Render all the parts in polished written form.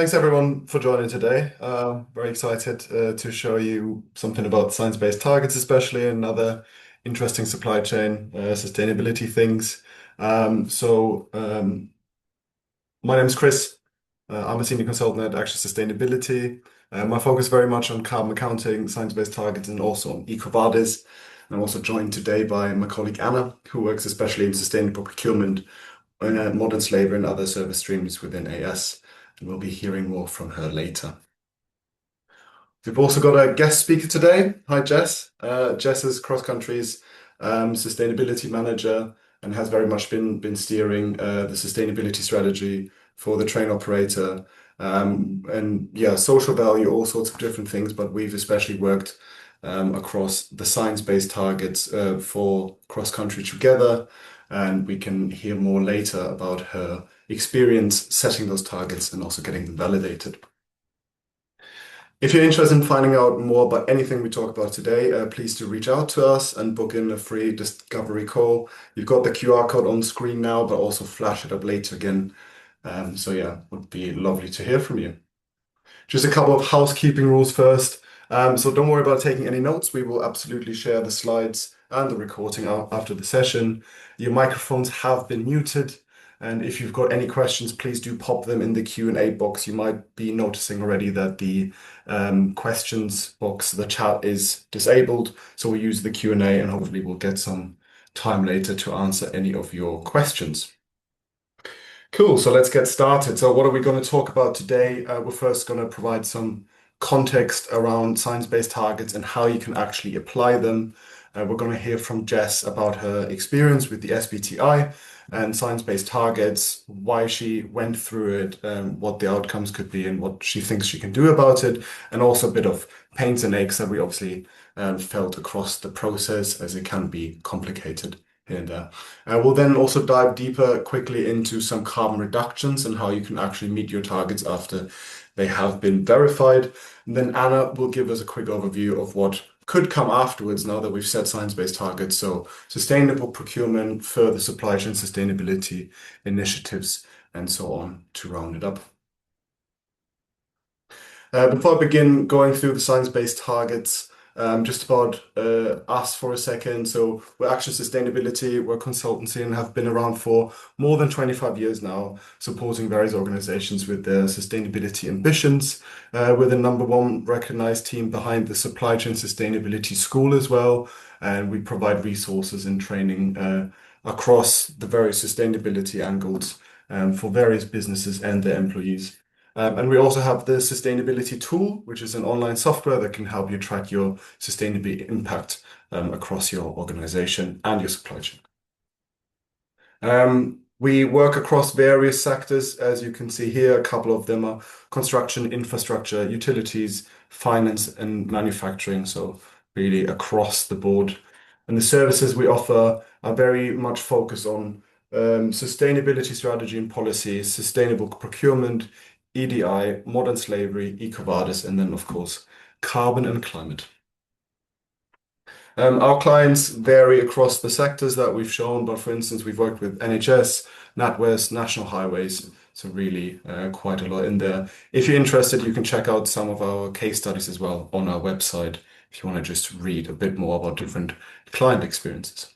Thanks everyone for joining today. Very excited to show you something about science-based targets, especially and other interesting supply chain sustainability things. My name is Chris. I'm a senior consultant at Action Sustainability. My focus very much on carbon accounting, science-based targets, and also on EcoVadis. I'm also joined today by my colleague Anna, who works especially in sustainable procurement, modern slavery, and other service streams within AS. And we'll be hearing more from her later. We've also got a guest speaker today. Hi, Jess. Jess is Cross Country's sustainability manager and has very much been steering the sustainability strategy for the train operator. And yeah, social value, all sorts of different things, but we've especially worked across the science-based targets for Cross Country together. And we can hear more later about her experience setting those targets and also getting them validated. If you're interested in finding out more about anything we talk about today, please do reach out to us and book in a free discovery call. You've got the QR code on screen now, but also flash it up later again. So yeah, would be lovely to hear from you. Just a couple of housekeeping rules first. So don't worry about taking any notes. We will absolutely share the slides and the recording after the session. Your microphones have been muted. And if you've got any questions, please do pop them in the Q&A box. You might be noticing already that the questions box, the chat is disabled. So we'll use the Q&A and hopefully we'll get some time later to answer any of your questions. Cool, so let's get started. So what are we going to talk about today? We're first going to provide some context around science-based targets and how you can actually apply them. We're going to hear from Jess about her experience with the SBTI and science-based targets, why she went through it, what the outcomes could be, and what she thinks she can do about it, and also a bit of pains and aches that we obviously felt across the process, as it can be complicated here and there. We'll then also dive deeper quickly into some carbon reductions and how you can actually meet your targets after they have been verified. And then Anna will give us a quick overview of what could come afterwards now that we've set science-based targets. So sustainable procurement, further supply chain sustainability initiatives, and so on to round it up. Before I begin going through the science-based targets, just about us for a second. So we're Action Sustainability, we're a consultancy and have been around for more than 25 years now, supporting various organizations with their sustainability ambitions. We're the #1 recognized team behind the Supply Chain Sustainability School as well. And we provide resources and training across the various sustainability angles for various businesses and their employees. And we also have the sustainability tool, which is an online software that can help you track your sustainability impact across your organization and your supply chain. We work across various sectors, as you can see here. A couple of them are construction, infrastructure, utilities, finance, and manufacturing. So really across the board. And the services we offer are very much focused on sustainability strategy and policy, sustainable procurement, EDI, modern slavery, EcoVadis, and then, of course, carbon and climate. Our clients vary across the sectors that we've shown, but for instance, we've worked with NHS, NatWest, National Highways, so really quite a lot in there. If you're interested, you can check out some of our case studies as well on our website if you want to just read a bit more about different client experiences.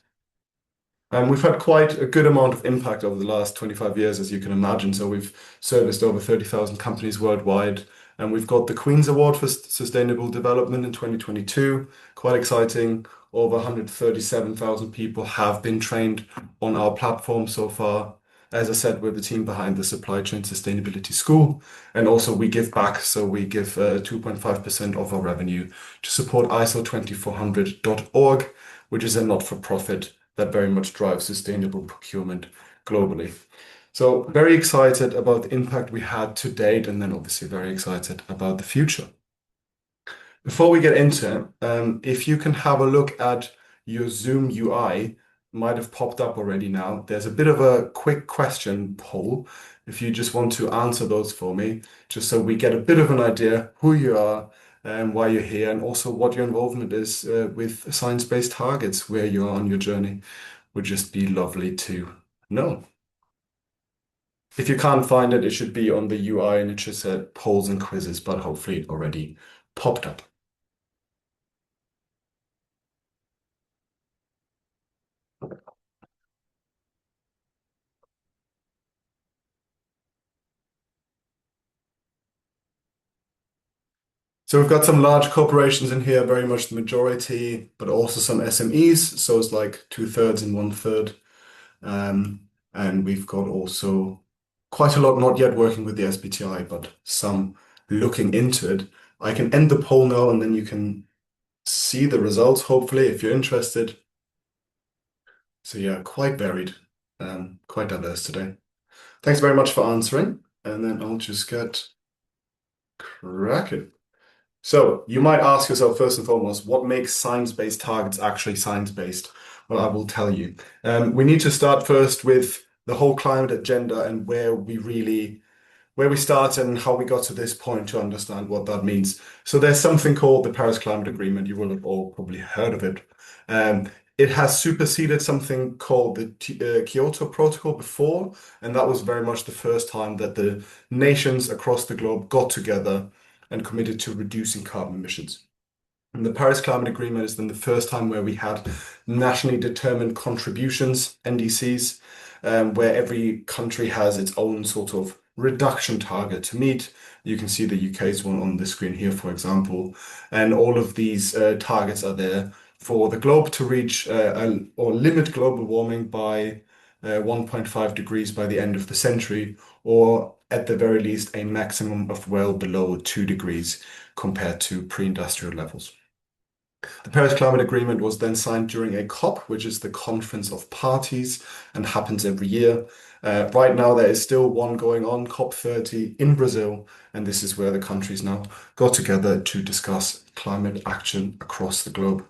We've had quite a good amount of impact over the last 25 years, as you can imagine. So we've serviced over 30,000 companies worldwide, and we've got the Queen's Award for Sustainable Development in 2022. Quite exciting. Over 137,000 people have been trained on our platform so far. As I said, we're the team behind the Supply Chain Sustainability School, and also we give back. So we give 2.5% of our revenue to support ISO 2400.org, which is a not-for-profit that very much drives sustainable procurement globally. So very excited about the impact we had to date, and then obviously very excited about the future. Before we get into it, if you can have a look at your Zoom UI, might have popped up already now. There's a bit of a quick question poll. If you just want to answer those for me, just so we get a bit of an idea who you are and why you're here, and also what your involvement is with science-based targets, where you are on your journey, would just be lovely to know. If you can't find it, it should be on the UI and it should say polls and quizzes, but hopefully it already popped up. So we've got some large corporations in here, very much the majority, but also some SMEs. So it's like two-thirds and one-third. And we've got also quite a lot not yet working with the SBTI, but some looking into it. I can end the poll now and then you can see the results, hopefully, if you're interested. So yeah, quite varied, quite diverse today. Thanks very much for answering. And then I'll just get cracking. So you might ask yourself first and foremost, what makes science-based targets actually science-based? Well, I will tell you. We need to start first with the whole climate agenda and where we started and how we got to this point to understand what that means. So there's something called the Paris Climate Agreement. You will have all probably heard of it. Um, it has superseded something called the Kyoto Protocol before, and that was very much the first time that the nations across the globe got together and committed to reducing carbon emissions. And the Paris Climate Agreement is then the first time where we had nationally determined contributions, NDCs, where every country has its own sort of reduction target to meet. You can see the UK's one on the screen here, for example. And all of these targets are there for the globe to reach or limit global warming by 1.5 degrees by the end of the century, or at the very least, a maximum of well below 2 degrees compared to pre-industrial levels. The Paris Climate Agreement was then signed during a COP, which is the Conference of Parties and happens every year. Right now, there is still one going on, COP30 in Brazil, and this is where the countries now got together to discuss climate action across the globe.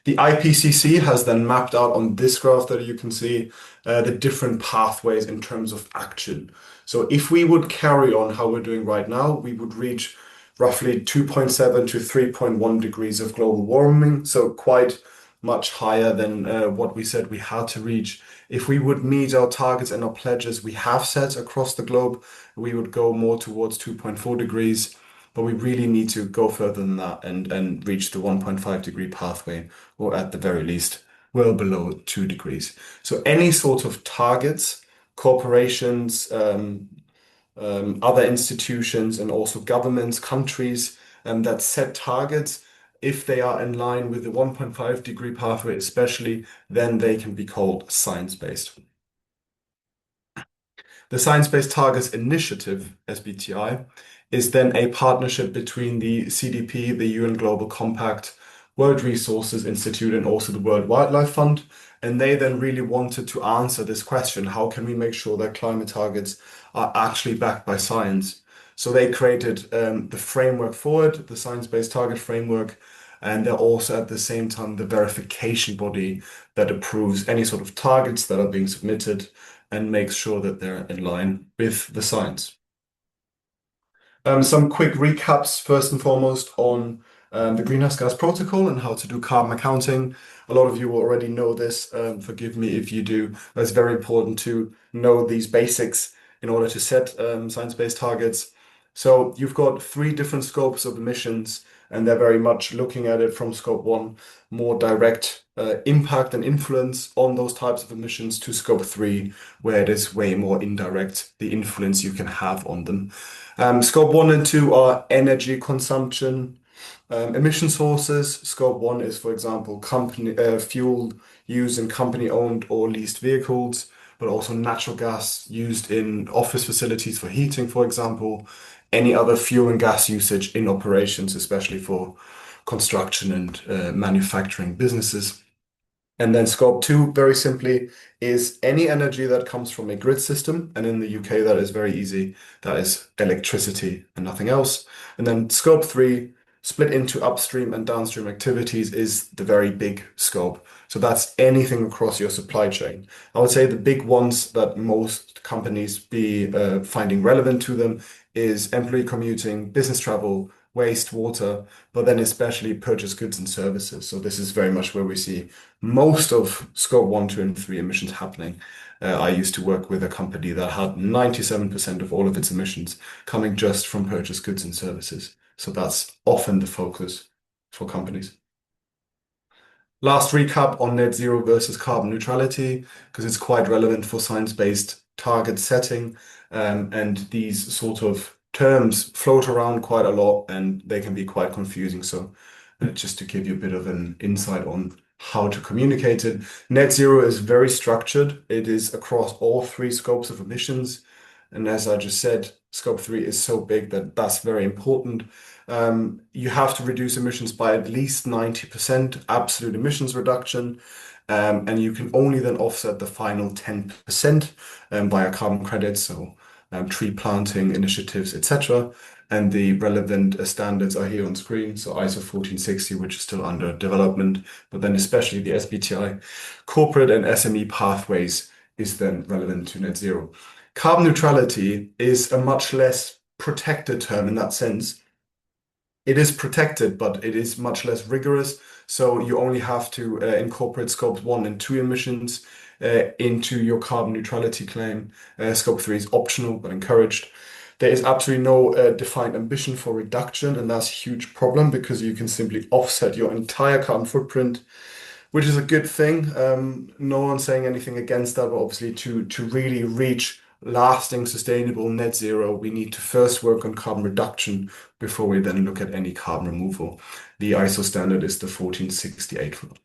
The IPCC has then mapped out on this graph that you can see the different pathways in terms of action. So if we would carry on how we're doing right now, we would reach roughly 2.7 to 3.1 degrees of global warming, so quite much higher than what we said we had to reach. If we would meet our targets and our pledges we have set across the globe, we would go more towards 2.4 degrees. But we really need to go further than that and reach the 1.5 degree pathway, or at the very least, well below 2 degrees. So any sort of targets, corporations, other institutions, and also governments, countries that set targets, if they are in line with the 1.5 degree pathway, especially, then they can be called science-based. The Science Based Targets Initiative, SBTI, is then a partnership between the CDP, the UN Global Compact, World Resources Institute, and also the World Wildlife Fund. And they then really wanted to answer this question, how can we make sure that climate targets are actually backed by science? So they created the framework for it, the Science Based Target Framework, and they're also at the same time the verification body that approves any sort of targets that are being submitted and makes sure that they're in line with the science. Some quick recaps, first and foremost, on the greenhouse gas protocol and how to do carbon accounting. A lot of you already know this. Forgive me if you do. But it's very important to know these basics in order to set science-based targets. So you've got three different scopes of emissions, and they're very much looking at it from scope one, more direct impact and influence on those types of emissions, to scope three, where it is way more indirect, the influence you can have on them. Scope one and two are energy consumption, emission sources. Scope one is, for example, company fuel used in company-owned or leased vehicles, but also natural gas used in office facilities for heating, for example. Any other fuel and gas usage in operations, especially for construction and manufacturing businesses. And then scope two, very simply, is any energy that comes from a grid system. And in the UK, that is very easy. That is electricity and nothing else. And then scope three, split into upstream and downstream activities, is the very big scope. So that's anything across your supply chain. I would say the big ones that most companies be finding relevant to them is employee commuting, business travel, waste, water, but then especially purchased goods and services. So this is very much where we see most of scope one, two, and three emissions happening. I used to work with a company that had 97% of all of its emissions coming just from purchased goods and services. So that's often the focus for companies. Last recap on net zero versus carbon neutrality, because it's quite relevant for science-based target setting. And these sort of terms float around quite a lot and they can be quite confusing. So just to give you a bit of an insight on how to communicate it, net zero is very structured. It is across all three scopes of emissions. And as I just said, scope three is so big that that's very important. You have to reduce emissions by at least 90% absolute emissions reduction. And you can only then offset the final 10% via carbon credits, so tree planting initiatives, etc. And the relevant standards are here on screen. So ISO 1460, which is still under development, but then especially the SBTI corporate and SME pathways is then relevant to net zero. Carbon neutrality is a much less protected term in that sense. It is protected, but it is much less rigorous. So you only have to incorporate scopes one and two emissions into your carbon neutrality claim. Scope three is optional but encouraged. There is absolutely no defined ambition for reduction, and that's a huge problem because you can simply offset your entire carbon footprint, which is a good thing. No one's saying anything against that, but obviously to really reach lasting, sustainable net zero, we need to first work on carbon reduction before we then look at any carbon removal. The ISO standard is the 1468 rule.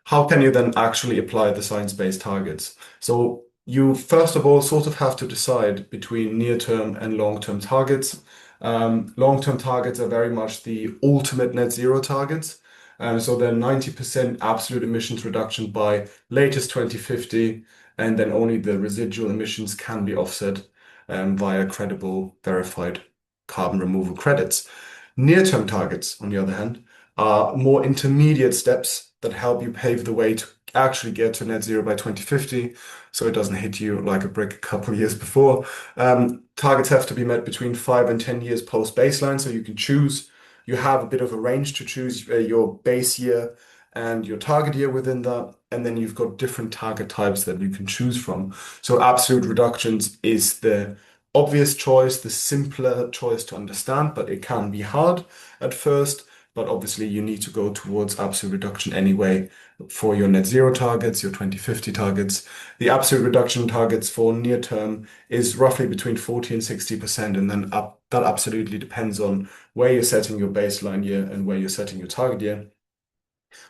How can you then actually apply the science-based targets? So you first of all sort of have to decide between near-term and long-term targets. Long-term targets are very much the ultimate net zero targets. So they're 90% absolute emissions reduction by latest 2050, and then only the residual emissions can be offset via credible, verified carbon removal credits. Near-term targets, on the other hand, are more intermediate steps that help you pave the way to actually get to net zero by 2050, so it doesn't hit you like a brick a couple of years before. Targets have to be met between 5 and 10 years post baseline, so you can choose. You have a bit of a range to choose your base year and your target year within that, and then you've got different target types that you can choose from. So absolute reductions is the obvious choice, the simpler choice to understand, but it can be hard at first. But obviously, you need to go towards absolute reduction anyway for your net zero targets, your 2050 targets. The absolute reduction targets for near term is roughly between 40 and 60%, and then that absolutely depends on where you're setting your baseline year and where you're setting your target year.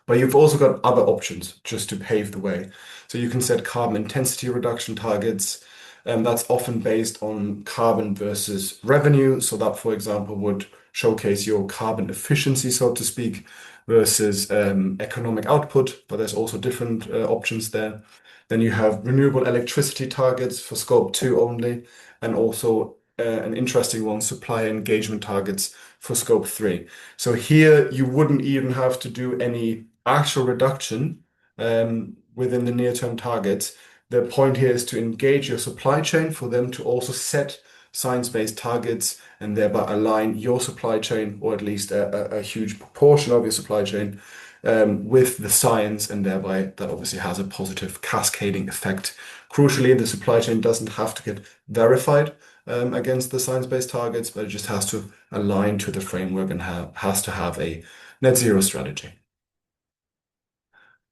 But you've also got other options just to pave the way. So you can set carbon intensity reduction targets, and that's often based on carbon versus revenue. So that, for example, would showcase your carbon efficiency, so to speak, versus economic output, but there's also different options there. Then you have renewable electricity targets for scope two only, and also an interesting one, supplier engagement targets for scope three. So here you wouldn't even have to do any actual reduction within the near-term targets. The point here is to engage your supply chain for them to also set science-based targets and thereby align your supply chain, or at least a huge proportion of your supply chain, with the science, and thereby that obviously has a positive cascading effect. Crucially, the supply chain doesn't have to get verified against the science-based targets, but it just has to align to the framework and has to have a net zero strategy.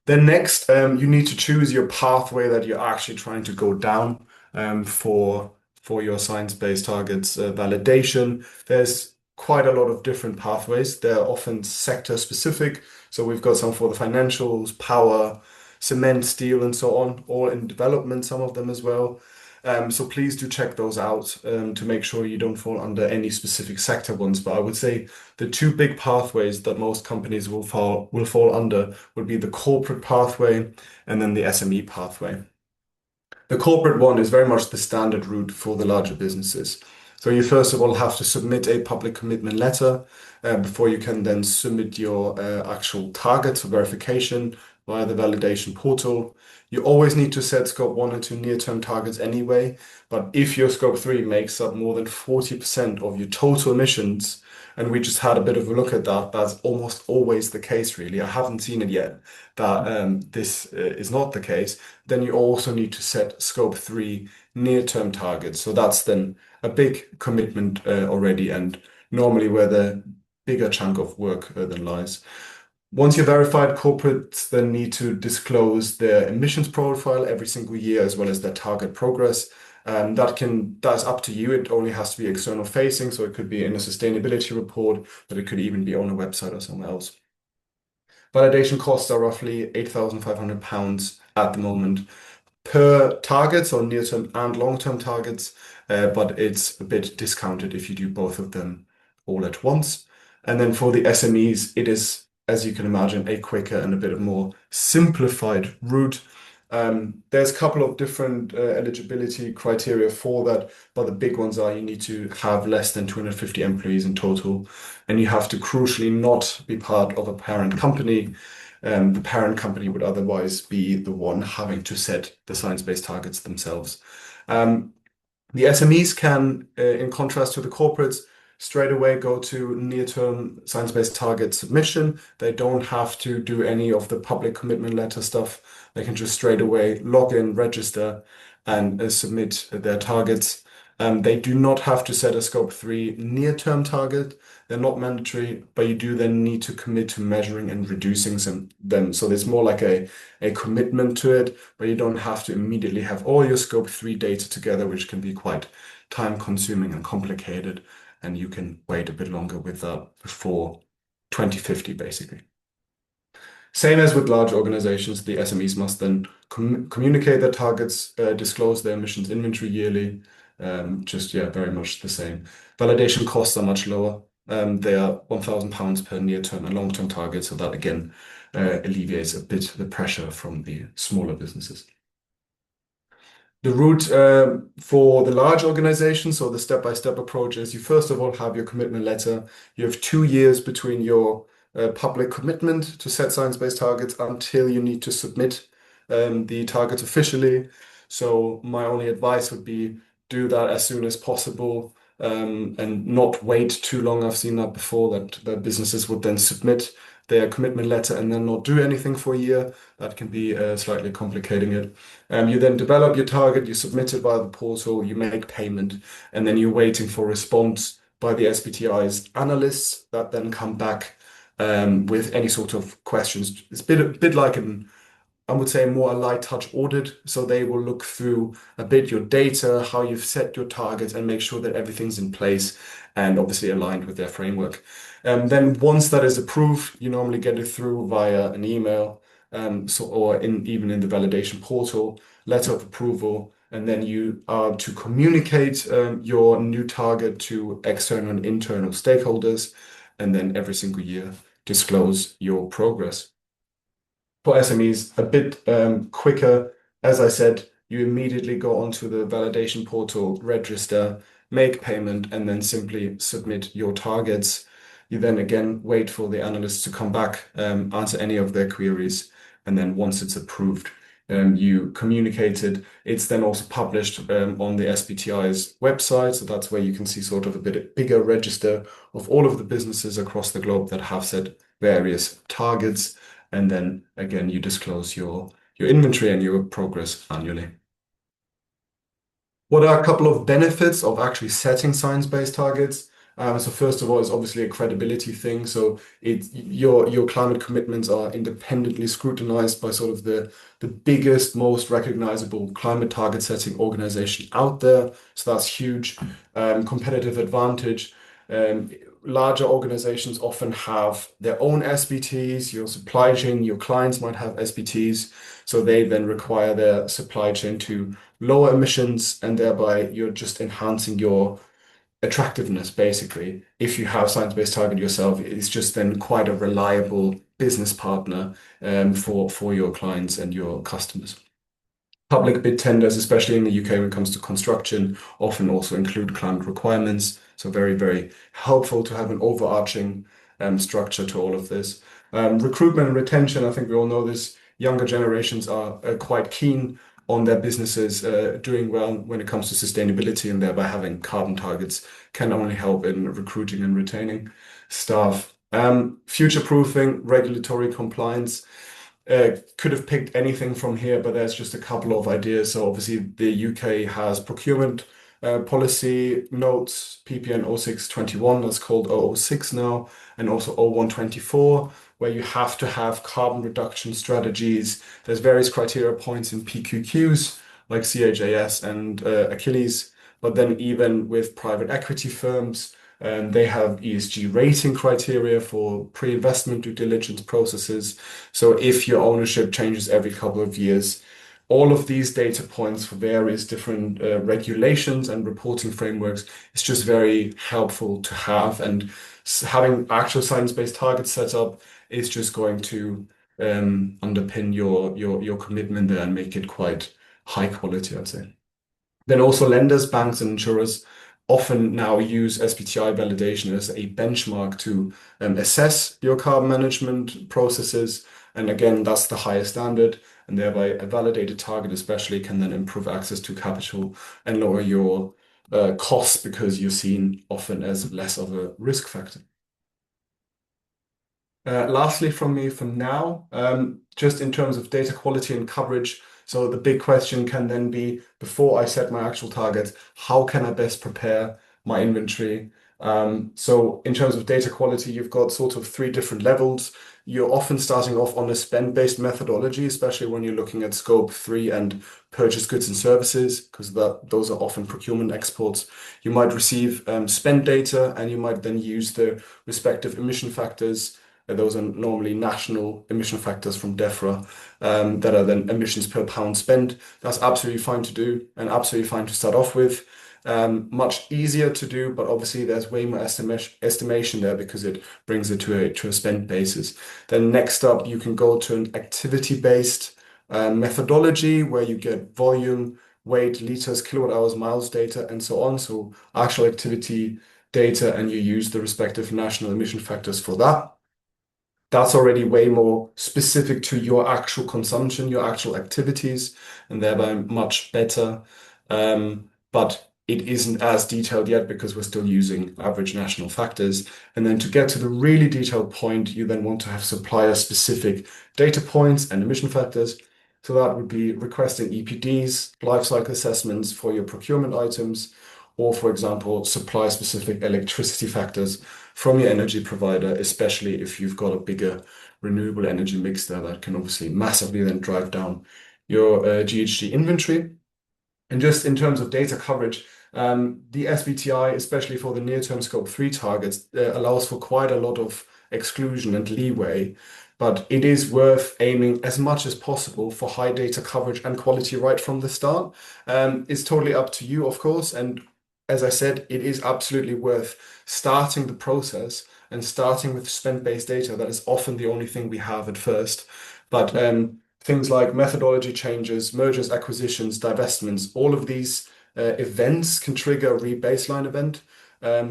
Then next, you need to choose your pathway that you're actually trying to go down for your science-based targets validation. There's quite a lot of different pathways. They're often sector specific. So we've got some for the financials, power, cement, steel, and so on, all in development, some of them as well. So please do check those out to make sure you don't fall under any specific sector ones. But I would say the two big pathways that most companies will fall under would be the corporate pathway and then the SME pathway. The corporate one is very much the standard route for the larger businesses. So you first of all have to submit a public commitment letter before you can then submit your actual targets for verification via the validation portal. You always need to set scope 1 and 2 near-term targets anyway, but if your scope 3 makes up more than 40% of your total emissions, and we just had a bit of a look at that, that's almost always the case, really. I haven't seen it yet that this is not the case. Then you also need to set scope 3 near-term targets. So that's then a big commitment already, and normally where the bigger chunk of work then lies. Once you're verified, corporates then need to disclose their emissions profile every single year, as well as their target progress. That's up to you. It only has to be external facing, so it could be in a sustainability report, but it could even be on a website or somewhere else. Validation costs are roughly £8,500 at the moment per target, so near-term and long-term targets, but it's a bit discounted if you do both of them all at once. And then for the SMEs, it is, as you can imagine, a quicker and a bit more simplified route. There's a couple of different eligibility criteria for that, but the big ones are you need to have less than 250 employees in total, and you have to crucially not be part of a parent company. The parent company would otherwise be the one having to set the science-based targets themselves. The SMEs can, in contrast to the corporates, straight away go to near-term science-based target submission. They don't have to do any of the public commitment letter stuff. They can just straight away log in, register, and submit their targets. They do not have to set a scope 3 near-term target. They're not mandatory, but you do then need to commit to measuring and reducing them. So there's more like a commitment to it, but you don't have to immediately have all your scope 3 data together, which can be quite time consuming and complicated. And you can wait a bit longer with that before 2050, basically. Same as with large organizations, the SMEs must then communicate their targets, disclose their emissions inventory yearly. Very much the same. Validation costs are much lower. They are £1,000 per near-term and long-term target, so that again alleviates a bit the pressure from the smaller businesses. The route for the large organizations, so the step-by-step approach is you first of all have your commitment letter. You have 2 years between your public commitment to set science-based targets until you need to submit the targets officially. So my only advice would be do that as soon as possible and not wait too long. I've seen that before, that businesses would then submit their commitment letter and then not do anything for a year. That can be slightly complicating it. You then develop your target, you submit it via the portal, you make payment, and then you're waiting for response by the SBTI's analysts that then come back with any sort of questions. It's a bit like I would say more a light touch audit. So they will look through a bit your data, how you've set your targets, and make sure that everything's in place and obviously aligned with their framework. Then once that is approved, you normally get it through via an email, or even in the validation portal, letter of approval, and then you are to communicate your new target to external and internal stakeholders, and then every single year disclose your progress. For SMEs, a bit quicker. As I said, you immediately go onto the validation portal, register, make payment, and then simply submit your targets. You then again wait for the analysts to come back, answer any of their queries, and then once it's approved, you communicate it. It's then also published on the SBTI's website, so that's where you can see sort of a bit bigger register of all of the businesses across the globe that have set various targets. And then again, you disclose your inventory and your progress annually. What are a couple of benefits of actually setting science-based targets? So first of all, it's obviously a credibility thing. So your climate commitments are independently scrutinized by sort of the biggest, most recognizable climate target setting organization out there. So that's huge. Competitive advantage. Larger organizations often have their own SBTs. Your supply chain, your clients might have SBTs. So they then require their supply chain to lower emissions, and thereby you're just enhancing your attractiveness, basically. If you have science-based target yourself, it's just then quite a reliable business partner for your clients and your customers. Public bid tenders, especially in the UK when it comes to construction, often also include climate requirements. So very, very helpful to have an overarching structure to all of this. Recruitment and retention, I think we all know this, younger generations are quite keen on their businesses doing well when it comes to sustainability, and thereby having carbon targets can only help in recruiting and retaining staff. Future-proofing, regulatory compliance. Could have picked anything from here, but there's just a couple of ideas. So obviously the UK has procurement policy notes, PPN 0621, that's called 006 now, and also 0124, where you have to have carbon reduction strategies. There's various criteria points in PQQs like CHAS and Achilles, but then even with private equity firms, they have ESG rating criteria for pre-investment due diligence processes. So if your ownership changes every couple of years, all of these data points for various different regulations and reporting frameworks is just very helpful to have. And having actual science-based targets set up is just going to underpin your commitment there and make it quite high quality, I'd say. Then also lenders, banks, and insurers often now use SBTI validation as a benchmark to assess your carbon management processes. And again, that's the highest standard, and thereby a validated target especially can then improve access to capital and lower your costs because you're seen often as less of a risk factor. Lastly, from me for now, just in terms of data quality and coverage. So the big question can then be, before I set my actual targets, how can I best prepare my inventory? So in terms of data quality, you've got sort of three different levels. You're often starting off on a spend-based methodology, especially when you're looking at scope 3 and purchase goods and services, because those are often procurement exports. You might receive spend data, and you might then use the respective emission factors. Those are normally national emission factors from DEFRA that are then emissions per pound spent. That's absolutely fine to do and absolutely fine to start off with. Much easier to do, but obviously there's way more estimation there because it brings it to a spend basis. Then next up, you can go to an activity-based methodology where you get volume, weight, liters, kilowatt hours, miles data, and so on. So actual activity data, and you use the respective national emission factors for that. That's already way more specific to your actual consumption, your actual activities, and thereby much better. But it isn't as detailed yet because we're still using average national factors. And then to get to the really detailed point, you then want to have supplier-specific data points and emission factors. So that would be requesting EPDs, life cycle assessments for your procurement items, or for example, supply-specific electricity factors from your energy provider, especially if you've got a bigger renewable energy mix there that can obviously massively then drive down your GHG inventory. And just in terms of data coverage, the SBTI, especially for the near-term scope 3 targets, allows for quite a lot of exclusion and leeway, but it is worth aiming as much as possible for high data coverage and quality right from the start. It's totally up to you, of course, and as I said, it is absolutely worth starting the process and starting with spend-based data. That is often the only thing we have at first. But things like methodology changes, mergers, acquisitions, divestments, all of these events can trigger a re-baseline event.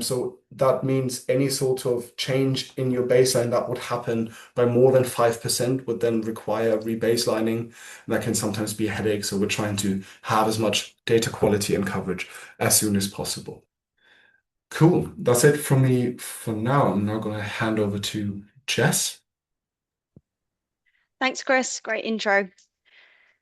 So that means any sort of change in your baseline that would happen by more than 5% would then require rebaselining. And that can sometimes be a headache. So we're trying to have as much data quality and coverage as soon as possible. Cool. That's it from me for now. I'm now going to hand over to Jess. Thanks, Chris. Great intro.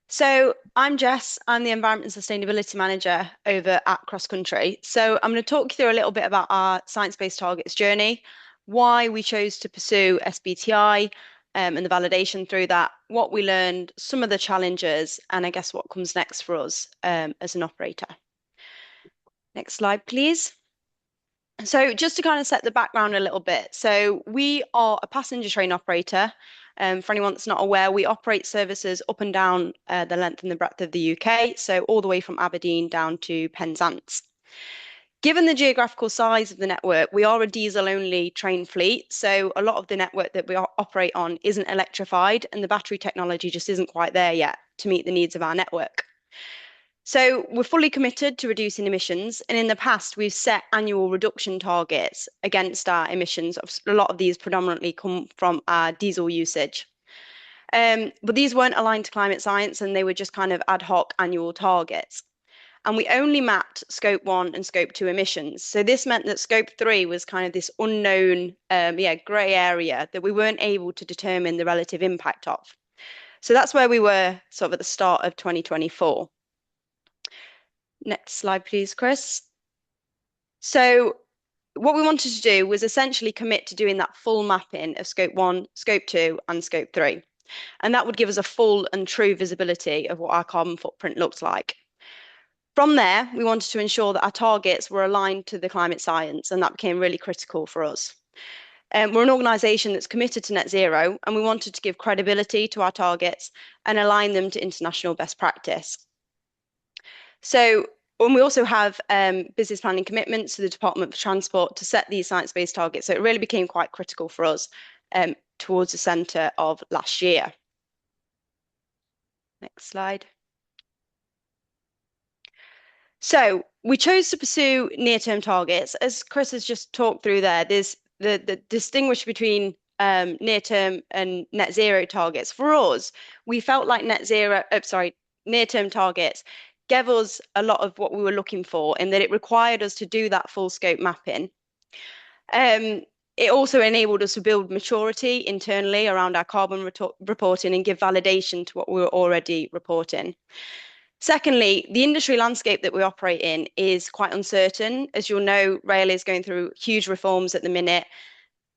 So I'm Jess. I'm the Environment and Sustainability Manager over at Cross Country. So I'm going to talk you through a little bit about our science-based targets journey, why we chose to pursue SBTI and the validation through that, what we learned, some of the challenges, and I guess what comes next for us as an operator. Next slide, please. So just to kind of set the background a little bit. So we are a passenger train operator. For anyone that's not aware, we operate services up and down the length and the breadth of the UK, so all the way from Aberdeen down to Penzance. Given the geographical size of the network, we are a diesel-only train fleet, so a lot of the network that we operate on isn't electrified, and the battery technology just isn't quite there yet to meet the needs of our network. So we're fully committed to reducing emissions, and in the past we've set annual reduction targets against our emissions. A lot of these predominantly come from our diesel usage. But these weren't aligned to climate science and they were just kind of ad hoc annual targets. And we only mapped scope one and scope two emissions. So this meant that scope three was kind of this unknown, grey area that we weren't able to determine the relative impact of. So that's where we were sort of at the start of 2024. Next slide, please, Chris. So what we wanted to do was essentially commit to doing that full mapping of scope one, scope two, and scope three. And that would give us a full and true visibility of what our carbon footprint looks like. From there, we wanted to ensure that our targets were aligned to the climate science, and that became really critical for us. We're an organisation that's committed to net zero, and we wanted to give credibility to our targets and align them to international best practice. So, and we also have business planning commitments to the Department for Transport to set these science-based targets. So it really became quite critical for us towards the centre of last year. Next slide. So we chose to pursue near-term targets. As Chris has just talked through there, there's the distinguish between near-term and net zero targets. For us, we felt like near-term targets gave us a lot of what we were looking for in that it required us to do that full scope mapping. It also enabled us to build maturity internally around our carbon reporting and give validation to what we were already reporting. Secondly, the industry landscape that we operate in is quite uncertain. As you'll know, rail is going through huge reforms at the minute.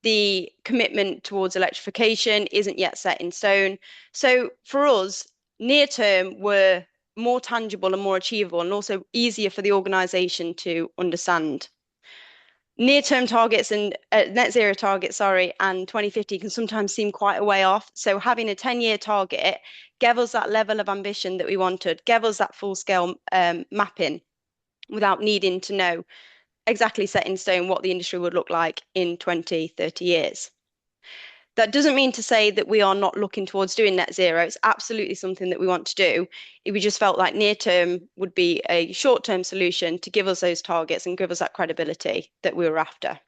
The commitment towards electrification isn't yet set in stone. So for us, near term were more tangible and more achievable and also easier for the organisation to understand. Near-term targets and net zero targets, sorry, and 2050 can sometimes seem quite a way off. So having a 10-year target gave us that level of ambition that we wanted, gave us that full-scale mapping without needing to know exactly set in stone what the industry would look like in 20, 30 years. That doesn't mean to say that we are not looking towards doing net zero. It's absolutely something that we want to do. We just felt like near term would be a short term solution to give us those targets and give us that credibility that we were after.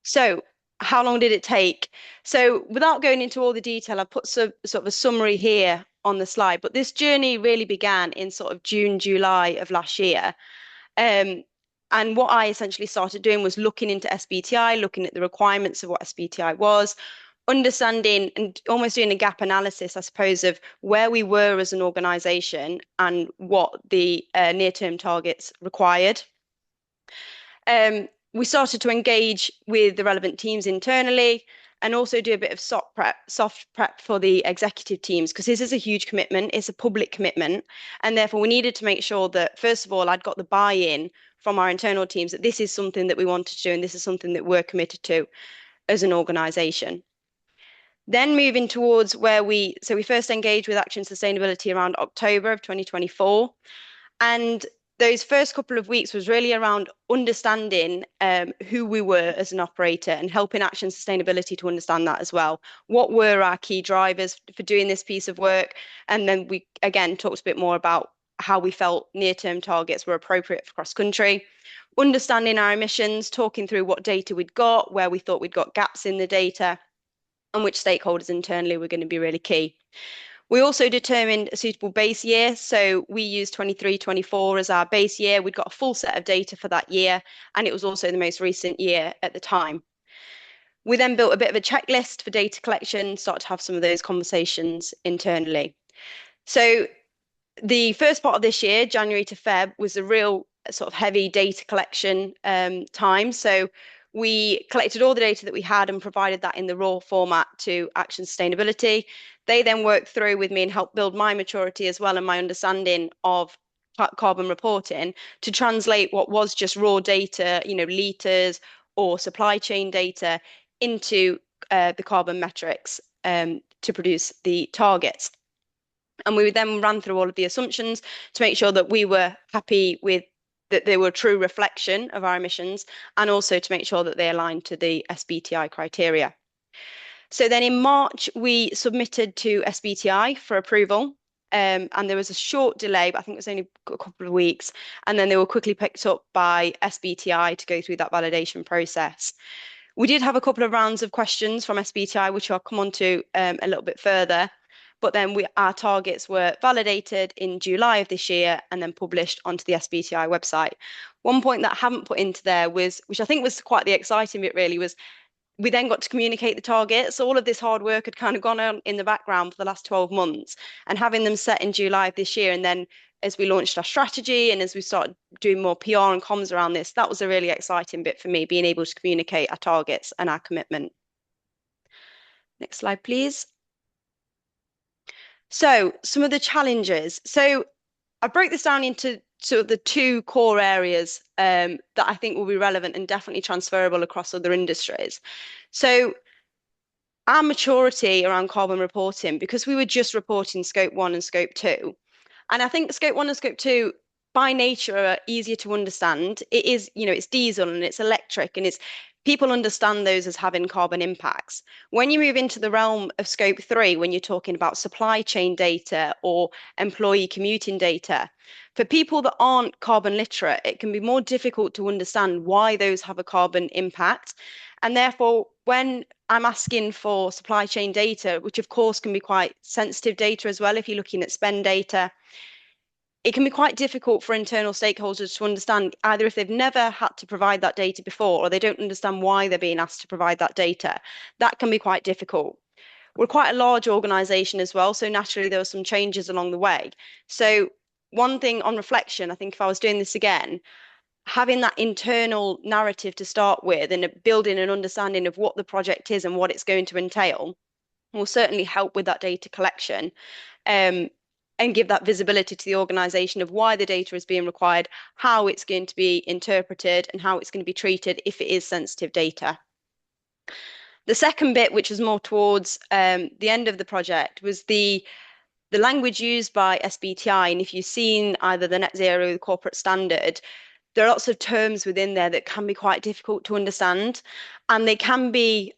So, how long did it take? So, without going into all the detail, I've put sort of a summary here on the slide, but this journey really began in sort of June, July of last year. And what I essentially started doing was looking into SBTI, looking at the requirements of what SBTI was, understanding and almost doing a gap analysis, I suppose, of where we were as an organisation and what the near-term targets required. We started to engage with the relevant teams internally and also do a bit of soft prep for the executive teams because this is a huge commitment. It's a public commitment. And therefore, we needed to make sure that, first of all, I'd got the buy-in from our internal teams that this is something that we wanted to do and this is something that we're committed to as an organisation. Then moving towards we first engaged with Action Sustainability around October of 2024. And those first couple of weeks was really around understanding who we were as an operator and helping Action Sustainability to understand that as well. What were our key drivers for doing this piece of work? And then we, again, talked a bit more about how we felt near-term targets were appropriate for cross-country, understanding our emissions, talking through what data we'd got, where we thought we'd got gaps in the data, and which stakeholders internally were going to be really key. We also determined a suitable base year. So we used 23-24 as our base year. We'd got a full set of data for that year, and it was also the most recent year at the time. We then built a bit of a checklist for data collection, started to have some of those conversations internally. So the first part of this year, January to Feb, was a real sort of heavy data collection time. So we collected all the data that we had and provided that in the raw format to Action Sustainability. They then worked through with me and helped build my maturity as well and my understanding of carbon reporting to translate what was just raw data, litres or supply chain data into the carbon metrics to produce the targets. And we then ran through all of the assumptions to make sure that we were happy with that they were a true reflection of our emissions and also to make sure that they aligned to the SBTI criteria. So then in March, we submitted to SBTI for approval. And there was a short delay, but I think it was only a couple of weeks. And then they were quickly picked up by SBTI to go through that validation process. We did have a couple of rounds of questions from SBTI, which I'll come on to a little bit further. But then our targets were validated in July of this year and then published onto the SBTI website. One point that I haven't put into there was, which I think was quite the exciting bit really, was we then got to communicate the targets. So all of this hard work had kind of gone on in the background for the last 12 months, and having them set in July of this year. And then as we launched our strategy and as we started doing more PR and comms around this, that was a really exciting bit for me, being able to communicate our targets and our commitment. Next slide, please. So some of the challenges. So I broke this down into sort of the two core areas that I think will be relevant and definitely transferable across other industries. So our maturity around carbon reporting, because we were just reporting scope one and scope two. And I think scope one and scope two by nature are easier to understand. It is, it's diesel and it's electric and it's people understand those as having carbon impacts. When you move into the realm of scope three, when you're talking about supply chain data or employee commuting data, for people that aren't carbon literate, it can be more difficult to understand why those have a carbon impact. And therefore, when I'm asking for supply chain data, which of course can be quite sensitive data as well, if you're looking at spend data, it can be quite difficult for internal stakeholders to understand either if they've never had to provide that data before or they don't understand why they're being asked to provide that data. That can be quite difficult. We're quite a large organization as well, so naturally there were some changes along the way. So one thing on reflection, I think if I was doing this again, having that internal narrative to start with and building an understanding of what the project is and what it's going to entail will certainly help with that data collection, and give that visibility to the organization of why the data is being required, how it's going to be interpreted, and how it's going to be treated if it is sensitive data. The second bit, which was more towards the end of the project, was the language used by SBTI. And if you've seen either the net zero or the corporate standard, there are lots of terms within there that can be quite difficult to understand, and they can be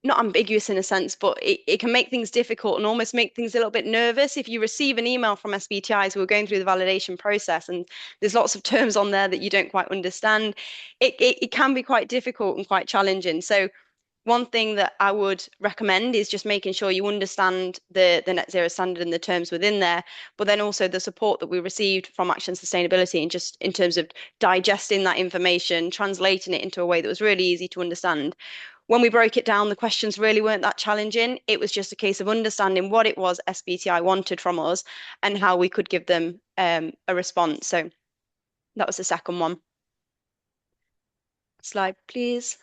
not ambiguous in a sense, but it can make things difficult and almost make things a little bit nervous. If you receive an email from SBTIs who are going through the validation process and there's lots of terms on there that you don't quite understand, it can be quite difficult and quite challenging. So one thing that I would recommend is just making sure you understand the net zero standard and the terms within there, but then also the support that we received from Action Sustainability and just in terms of digesting that information, translating it into a way that was really easy to understand. When we broke it down, the questions really weren't that challenging. It was just a case of understanding what it was SBTI wanted from us and how we could give them a response. So that was the second one. Slide, please.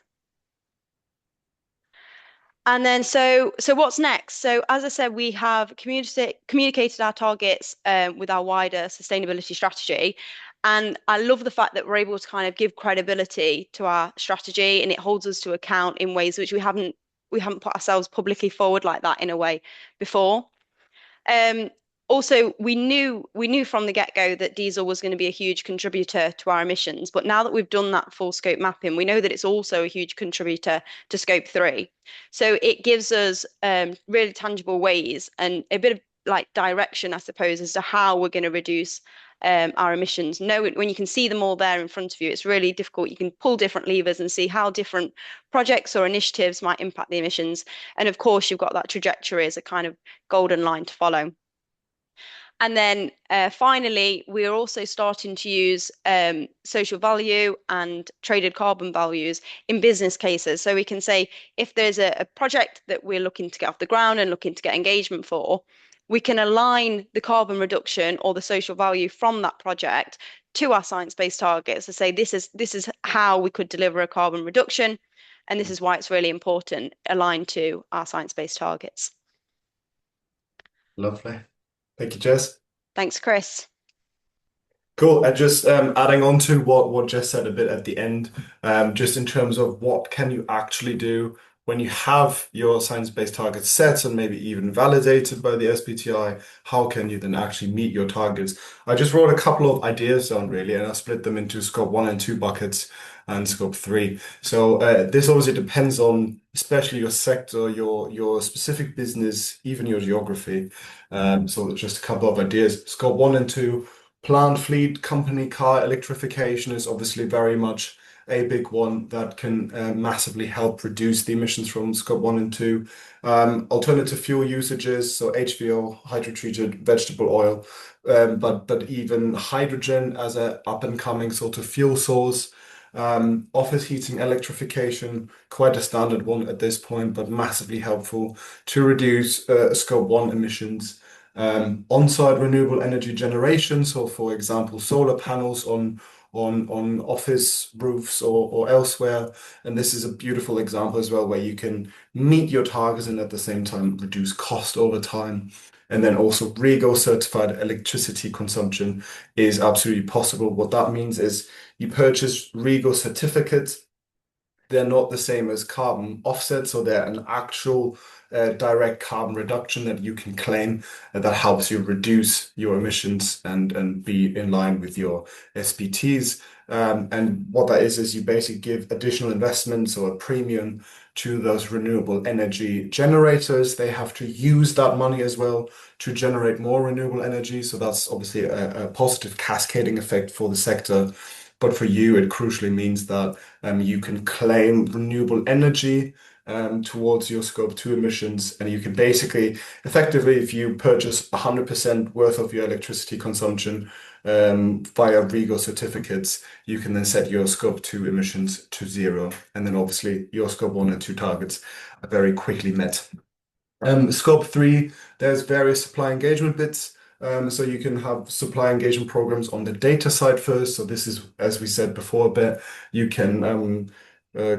And then so what's next? So as I said, we have communicated our targets with our wider sustainability strategy. And I love the fact that we're able to kind of give credibility to our strategy and it holds us to account in ways which we haven't put ourselves publicly forward like that in a way before. Um, Also, we knew from the get-go that diesel was going to be a huge contributor to our emissions, but now that we've done that full scope mapping, we know that it's also a huge contributor to scope three. So it gives us really tangible ways and a bit of like direction, I suppose, as to how we're going to reduce our emissions. No, when you can see them all there in front of you, it's really difficult. You can pull different levers and see how different projects or initiatives might impact the emissions. And of course, you've got that trajectory as a kind of golden line to follow. And then finally, we are also starting to use social value and traded carbon values in business cases. So we can say if there's a project that we're looking to get off the ground and looking to get engagement for, we can align the carbon reduction or the social value from that project to our science-based targets to say this is how we could deliver a carbon reduction, and this is why it's really important, aligned to our science-based targets. Lovely. Thank you, Jess. Thanks, Chris. Cool. And just adding on to what Jess said a bit at the end, just in terms of what can you actually do when you have your science-based targets set and maybe even validated by the SBTI, how can you then actually meet your targets? I just wrote a couple of ideas down really, and I split them into scope one and two buckets and scope three. So this obviously depends on especially your sector, your specific business, even your geography. So just a couple of ideas. Scope one and two, plant fleet, company car electrification is obviously very much a big one that can massively help reduce the emissions from Scope 1 and 2. Alternative fuel usages, so HVO, hydrotreated vegetable oil, but even hydrogen as a up and coming sort of fuel source. Office heating electrification, quite a standard one at this point, but massively helpful to reduce Scope 1 emissions. On-site renewable energy generation, so for example, solar panels on office roofs or elsewhere. And this is a beautiful example as well, where you can meet your targets and at the same time reduce cost over time. And then also REGO certified electricity consumption is absolutely possible. What that means is you purchase REGO certificates. They're not the same as carbon offsets, so they're an actual direct carbon reduction that you can claim that helps you reduce your emissions and be in line with your SBTs. And what that is you basically give additional investments or a premium to those renewable energy generators. They have to use that money as well to generate more renewable energy. So that's obviously a positive cascading effect for the sector. But for you, it crucially means that you can claim renewable energy towards your Scope 2 emissions. And you can basically, effectively, if you purchase 100% worth of your electricity consumption via REGO certificates, you can then set your Scope 2 emissions to zero. And then obviously your Scope 1 and 2 targets are very quickly met. Scope 3, there's various supply engagement bits. So you can have supply engagement programs on the data side first. So this is, as we said before a bit, you can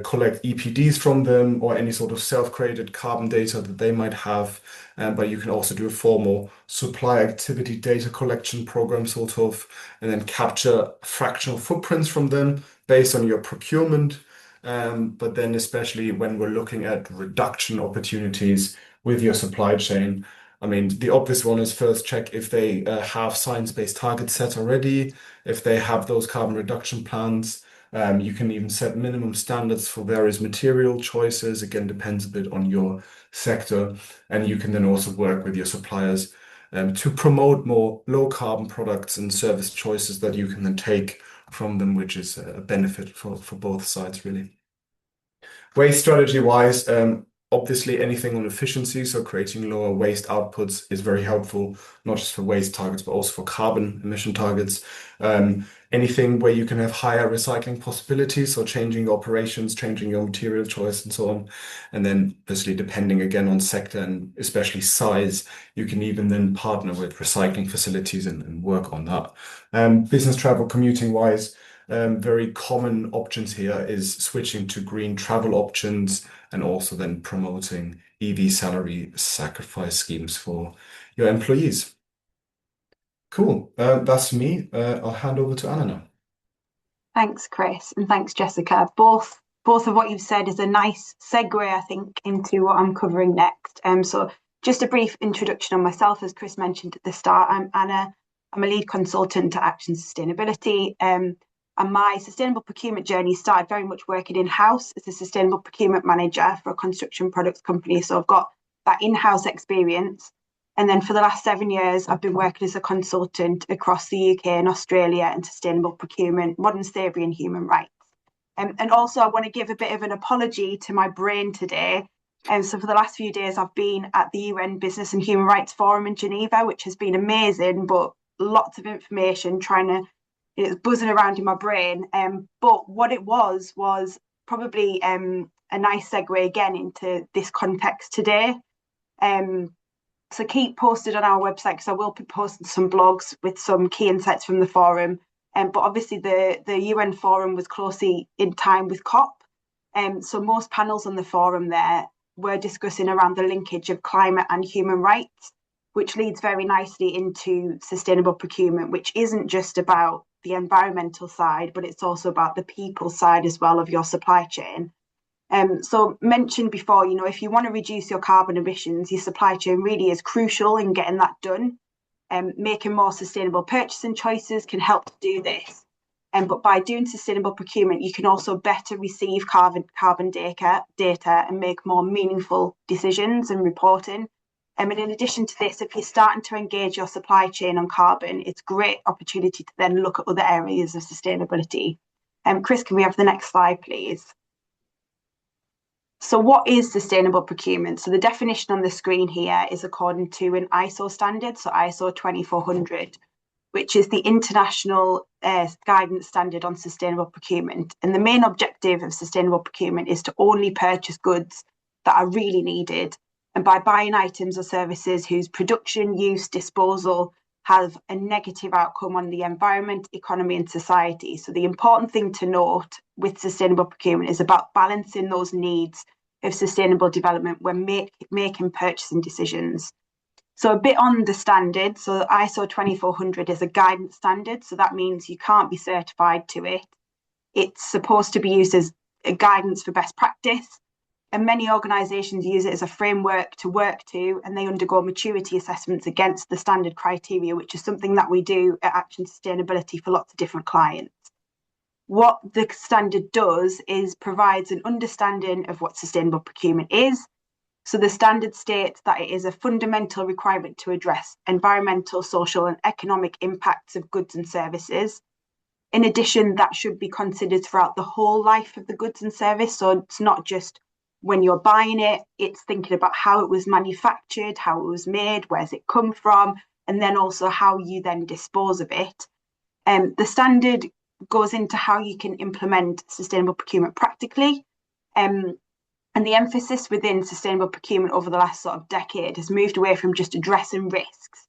collect EPDs from them or any sort of self-created carbon data that they might have. But you can also do a formal supply activity data collection program, sort of, and then capture fractional footprints from them based on your procurement. But then especially when we're looking at reduction opportunities with your supply chain, I mean, the obvious one is first check if they have science-based targets set already, if they have those carbon reduction plans. You can even set minimum standards for various material choices. Again, depends a bit on your sector. And you can then also work with your suppliers to promote more low carbon products and service choices that you can then take from them, which is a benefit for both sides, really. Waste strategy wise, obviously anything on efficiency, so creating lower waste outputs is very helpful, not just for waste targets, but also for carbon emission targets. Anything where you can have higher recycling possibilities, so changing your operations, changing your material choice, and so on. And then, obviously, depending again on sector and especially size, you can even then partner with recycling facilities and work on that. Business travel, commuting wise, very common options here is switching to green travel options and also then promoting EV salary sacrifice schemes for your employees. Cool. That's me. I'll hand over to Anna now. Thanks, Chris, and thanks, Jessica. Both of what you've said is a nice segue, I think, into what I'm covering next. So just a brief introduction on myself, as Chris mentioned at the start. I'm Anna. I'm a lead consultant at Action Sustainability. And my sustainable procurement journey started very much working in-house as a sustainable procurement manager for a construction products company. So I've got that in-house experience. And then for the last 7 years, I've been working as a consultant across the UK and Australia in sustainable procurement, modern slavery and human rights. And also I want to give a bit of an apology to my brain today. And so for the last few days, I've been at the UN Business and Human Rights Forum in Geneva, which has been amazing, but lots of information it's buzzing around in my brain. But what it was probably a nice segue again into this context today. So keep posted on our website because I will be posting some blogs with some key insights from the forum. But obviously the UN forum was closely in time with COP. So most panels on the forum there were discussing around the linkage of climate and human rights, which leads very nicely into sustainable procurement, which isn't just about the environmental side, but it's also about the people side as well of your supply chain. So mentioned before, if you want to reduce your carbon emissions, your supply chain really is crucial in getting that done. Making more sustainable purchasing choices can help to do this. But by doing sustainable procurement, you can also better receive carbon data and make more meaningful decisions and reporting. And in addition to this, if you're starting to engage your supply chain on carbon, it's a great opportunity to then look at other areas of sustainability. Chris, can we have the next slide, please? So what is sustainable procurement? So the definition on the screen here is according to an ISO standard, so ISO 2400, which is the international guidance standard on sustainable procurement. And the main objective of sustainable procurement is to only purchase goods that are really needed, and by buying items or services whose production, use, disposal have a negative outcome on the environment, economy, and society. So the important thing to note with sustainable procurement is about balancing those needs of sustainable development when making purchasing decisions. So a bit on the standard. So ISO 2400 is a guidance standard. So that means you can't be certified to it. It's supposed to be used as a guidance for best practice. And many organisations use it as a framework to work to, and they undergo maturity assessments against the standard criteria, which is something that we do at Action Sustainability for lots of different clients. What the standard does is provides an understanding of what sustainable procurement is. So the standard states that it is a fundamental requirement to address environmental, social, and economic impacts of goods and services. In addition, that should be considered throughout the whole life of the goods and service. So it's not just when you're buying it, it's thinking about how it was manufactured, how it was made, where's it come from, and then also how you then dispose of it. The standard goes into how you can implement sustainable procurement practically. And the emphasis within sustainable procurement over the last sort of decade has moved away from just addressing risks,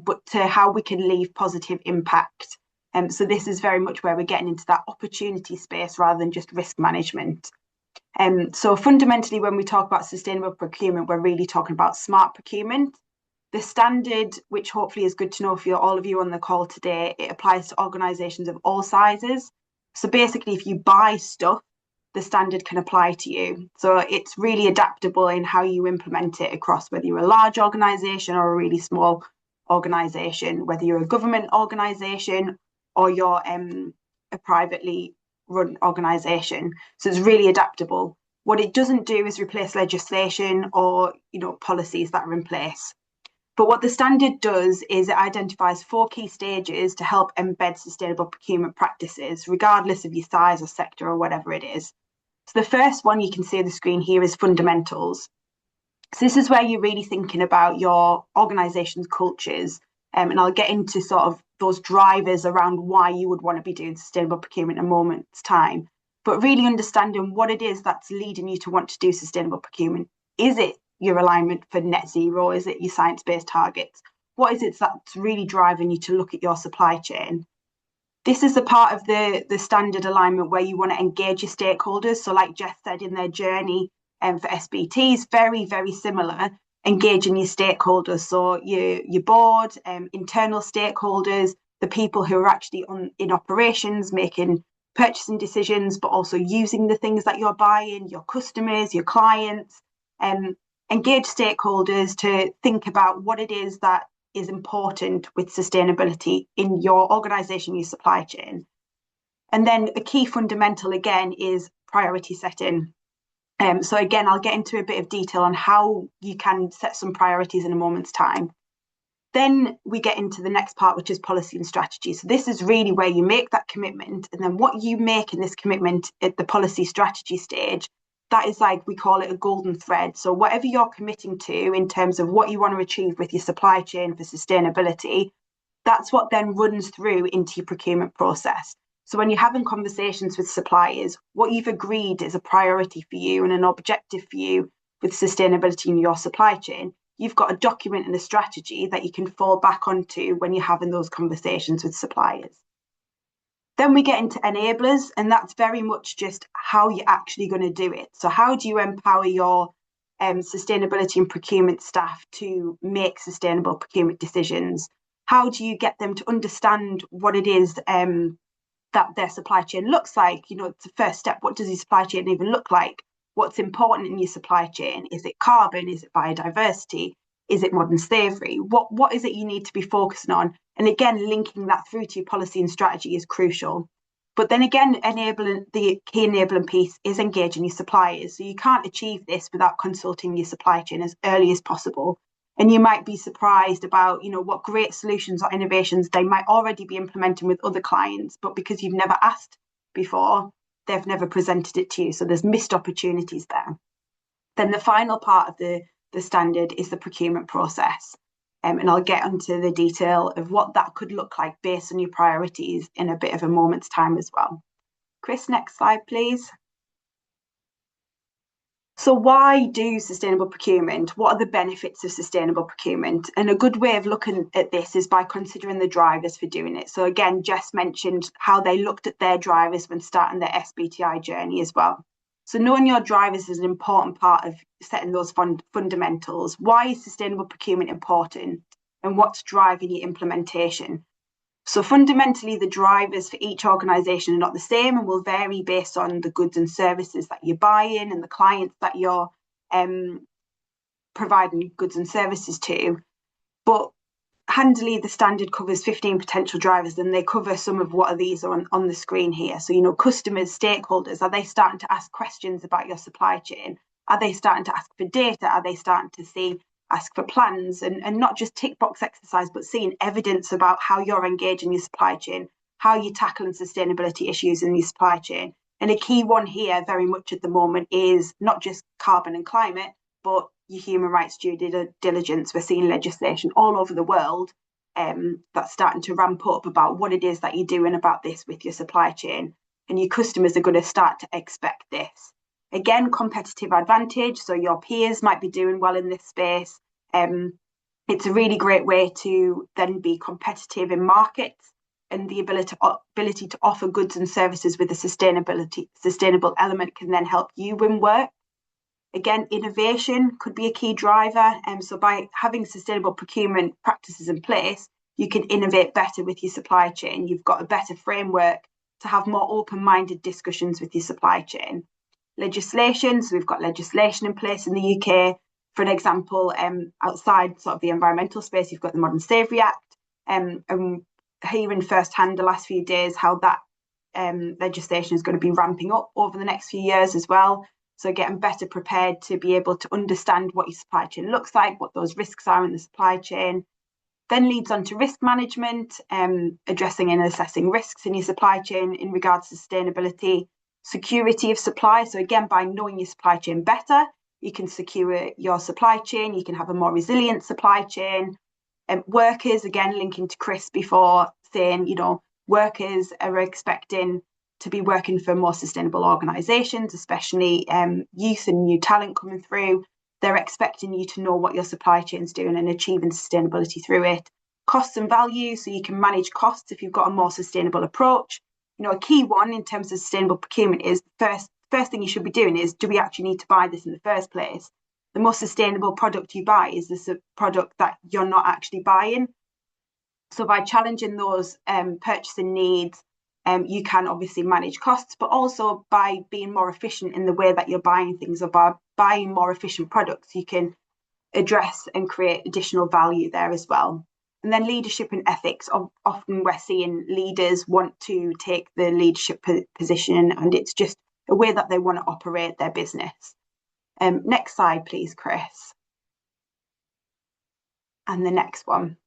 but to how we can leave positive impact. So this is very much where we're getting into that opportunity space rather than just risk management. So fundamentally, when we talk about sustainable procurement, we're really talking about smart procurement. The standard, which hopefully is good to know for all of you on the call today, it applies to organisations of all sizes. So basically, if you buy stuff, the standard can apply to you. So it's really adaptable in how you implement it across whether you're a large organisation or a really small organisation, whether you're a government organisation or you're a privately run organisation. So it's really adaptable. What it doesn't do is replace legislation or policies that are in place. But what the standard does is it identifies 4 key stages to help embed sustainable procurement practices, regardless of your size or sector or whatever it is. So the first one you can see on the screen here is fundamentals. So this is where you're really thinking about your organisation's cultures, and I'll get into sort of those drivers around why you would want to be doing sustainable procurement in a moment's time. But really understanding what it is that's leading you to want to do sustainable procurement. Is it your alignment for net zero? Is it your science-based targets? What is it that's really driving you to look at your supply chain? This is the part of the standard alignment where you want to engage your stakeholders. So like Jess said in their journey for SBTs, very, very similar, engaging your stakeholders. So your board, internal stakeholders, the people who are actually in operations, making purchasing decisions, but also using the things that you're buying, your customers, your clients, engage stakeholders to think about what it is that is important with sustainability in your organisation, your supply chain. And then a key fundamental again is priority setting. So again, I'll get into a bit of detail on how you can set some priorities in a moment's time. Then we get into the next part, which is policy and strategy. So this is really where you make that commitment, and then what you make in this commitment at the policy strategy stage, that is like, we call it a golden thread. So whatever you're committing to in terms of what you want to achieve with your supply chain for sustainability, that's what then runs through into your procurement process. So when you're having conversations with suppliers, what you've agreed is a priority for you and an objective for you with sustainability in your supply chain, you've got a document and a strategy that you can fall back onto when you're having those conversations with suppliers. Then we get into enablers, and that's very much just how you're actually going to do it. So how do you empower your sustainability and procurement staff to make sustainable procurement decisions? How do you get them to understand what it is that their supply chain looks like? It's the first step. What does your supply chain even look like? What's important in your supply chain? Is it carbon? Is it biodiversity? Is it modern slavery? What is it you need to be focusing on? And again, linking that through to your policy and strategy is crucial. But then again, the key enabling piece is engaging your suppliers. So you can't achieve this without consulting your supply chain as early as possible. And you might be surprised about, what great solutions or innovations they might already be implementing with other clients, but because you've never asked before, they've never presented it to you. So there's missed opportunities there. Then the final part of the standard is the procurement process. And I'll get into the detail of what that could look like based on your priorities in a bit of a moment's time as well. Chris, next slide, please. So why do sustainable procurement? What are the benefits of sustainable procurement? And a good way of looking at this is by considering the drivers for doing it. So again, Jess mentioned how they looked at their drivers when starting their SBTI journey as well. So knowing your drivers is an important part of setting those fundamentals. Why is sustainable procurement important? And what's driving your implementation? So fundamentally, the drivers for each organisation are not the same and will vary based on the goods and services that you're buying and the clients that you're providing goods and services to. But handily, the standard covers 15 potential drivers, and they cover some of what are these on the screen here. So, customers, stakeholders, are they starting to ask questions about your supply chain? Are they starting to ask for data? Are they starting to ask for plans, and not just tick box exercise, but seeing evidence about how you're engaging your supply chain, how you're tackling sustainability issues in your supply chain. And a key one here very much at the moment is not just carbon and climate, but your human rights due diligence. We're seeing legislation all over the world that's starting to ramp up about what it is that you're doing about this with your supply chain. And your customers are going to start to expect this. Again, competitive advantage. So your peers might be doing well in this space. It's a really great way to then be competitive in markets, and the ability to offer goods and services with a sustainable element can then help you win work. Again, innovation could be a key driver. So by having sustainable procurement practices in place, you can innovate better with your supply chain. You've got a better framework to have more open-minded discussions with your supply chain. Legislation, so we've got legislation in place in the UK. For an example, outside sort of the environmental space, you've got the Modern Slavery Act, and hearing firsthand the last few days how that legislation is going to be ramping up over the next few years as well. So getting better prepared to be able to understand what your supply chain looks like, what those risks are in the supply chain. Then leads on to risk management, addressing and assessing risks in your supply chain in regards to sustainability. Security of supply. So again, by knowing your supply chain better, you can secure your supply chain, you can have a more resilient supply chain. Workers, again, linking to Chris before, saying, workers are expecting to be working for more sustainable organisations, especially youth and new talent coming through. They're expecting you to know what your supply chain's doing and achieving sustainability through it. Costs and value, so you can manage costs if you've got a more sustainable approach. A key one in terms of sustainable procurement is first thing you should be doing is, do we actually need to buy this in the first place? The most sustainable product you buy is this a product that you're not actually buying. So by challenging those purchasing needs, you can obviously manage costs, but also by being more efficient in the way that you're buying things, or by buying more efficient products, you can address and create additional value there as well. And then leadership and ethics. Often we're seeing leaders want to take the leadership position, and it's just a way that they want to operate their business. Next slide, please, Chris. And the next one.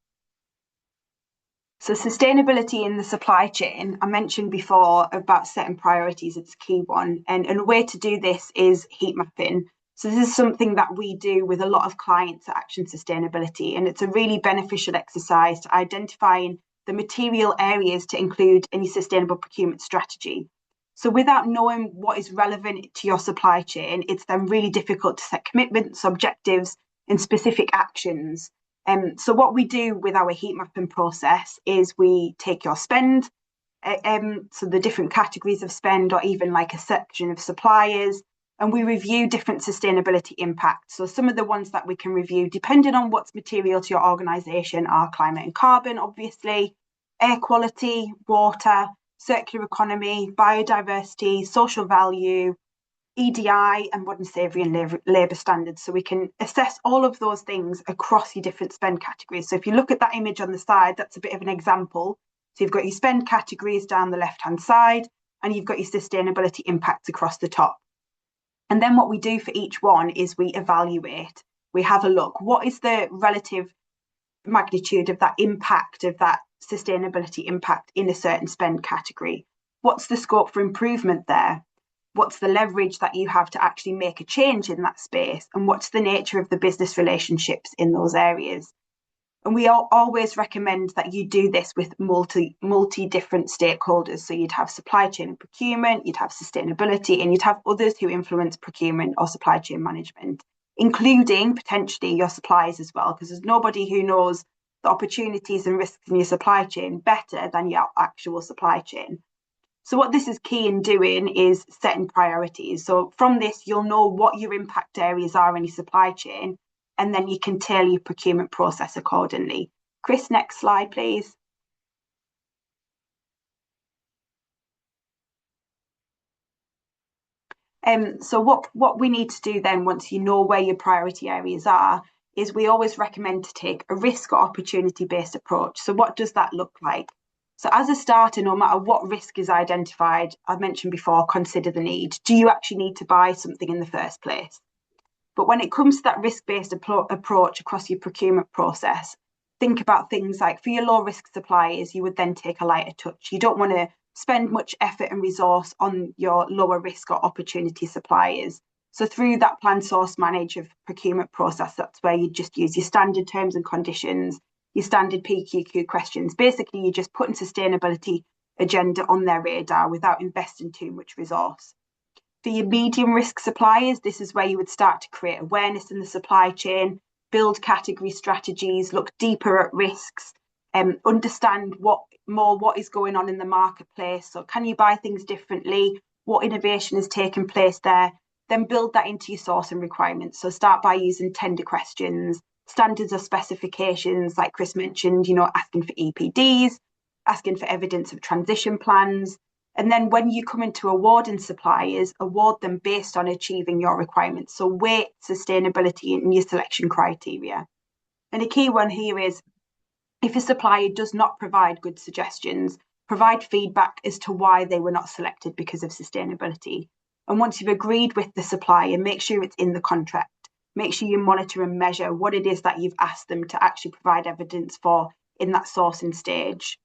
So sustainability in the supply chain, I mentioned before about setting priorities, it's a key one. And a way to do this is heat mapping. So this is something that we do with a lot of clients at Action Sustainability, and it's a really beneficial exercise to identifying the material areas to include in your sustainable procurement strategy. So without knowing what is relevant to your supply chain, it's then really difficult to set commitments, objectives, and specific actions. So what we do with our heat mapping process is we take your spend, so the different categories of spend, or even like a section of suppliers, and we review different sustainability impacts. So some of the ones that we can review, depending on what's material to your organisation, are climate and carbon, obviously, air quality, water, circular economy, biodiversity, social value, EDI, and modern slavery and labour standards. So we can assess all of those things across your different spend categories. So if you look at that image on the side, that's a bit of an example. So you've got your spend categories down the left-hand side, and you've got your sustainability impacts across the top. And then what we do for each one is we evaluate. We have a look. What is the relative magnitude of that impact, of that sustainability impact in a certain spend category? What's the scope for improvement there? What's the leverage that you have to actually make a change in that space? And what's the nature of the business relationships in those areas? And we always recommend that you do this with multi different stakeholders. So you'd have supply chain and procurement, you'd have sustainability, and you'd have others who influence procurement or supply chain management, including potentially your suppliers as well, because there's nobody who knows the opportunities and risks in your supply chain better than your actual supply chain. So what this is key in doing is setting priorities. So from this, you'll know what your impact areas are in your supply chain, and then you can tailor your procurement process accordingly. Chris, next slide, please. So what we need to do then, once you know where your priority areas are, is we always recommend to take a risk or opportunity-based approach. So what does that look like? So as a starter, no matter what risk is identified, I've mentioned before, consider the need. Do you actually need to buy something in the first place? But when it comes to that risk-based approach across your procurement process, think about things like, for your low-risk suppliers, you would then take a lighter touch. You don't want to spend much effort and resource on your lower risk or opportunity suppliers. So through that plan, source, manage of procurement process, that's where you just use your standard terms and conditions, your standard PQQ questions. Basically, you're just putting sustainability agenda on their radar without investing too much resource. For your medium risk suppliers, this is where you would start to create awareness in the supply chain, build category strategies, look deeper at risks, understand what is going on in the marketplace. So can you buy things differently? What innovation is taking place there? Then build that into your source and requirements. So start by using tender questions, standards or specifications, like Chris mentioned, asking for EPDs, asking for evidence of transition plans. And then when you come into awarding suppliers, award them based on achieving your requirements. So weight sustainability in your selection criteria. And a key one here is, if a supplier does not provide good suggestions, provide feedback as to why they were not selected because of sustainability. And once you've agreed with the supplier, make sure it's in the contract. Make sure you monitor and measure what it is that you've asked them to actually provide evidence for in that sourcing stage.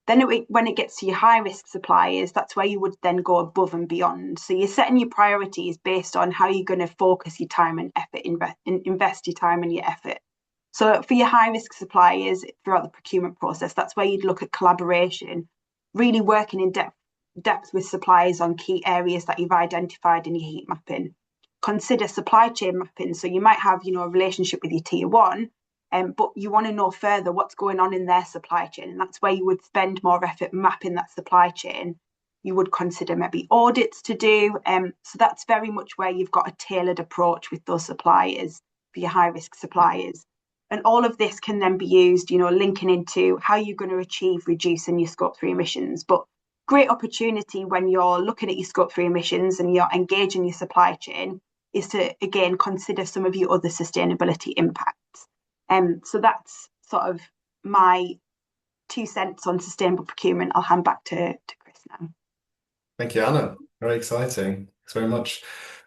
Then when it gets to your high risk suppliers, that's where you would then go above and beyond. So you're setting your priorities based on how you're going to focus your time and effort, invest your time and your effort. So for your high risk suppliers throughout the procurement process, that's where you'd look at collaboration, really working in depth with suppliers on key areas that you've identified in your heat mapping. Consider supply chain mapping. So you might have, a relationship with your tier one, but you want to know further what's going on in their supply chain. And that's where you would spend more effort mapping that supply chain. You would consider maybe audits to do. So that's very much where you've got a tailored approach with those suppliers for your high risk suppliers. And all of this can then be used, linking into how you're going to achieve reducing your scope 3 emissions. But great opportunity when you're looking at your scope 3 emissions and you're engaging your supply chain is to, again, consider some of your other sustainability impacts. So that's sort of my 2 cents on sustainable procurement. I'll hand back to Chris now. Thank you, Anna. Very exciting. Thanks very much.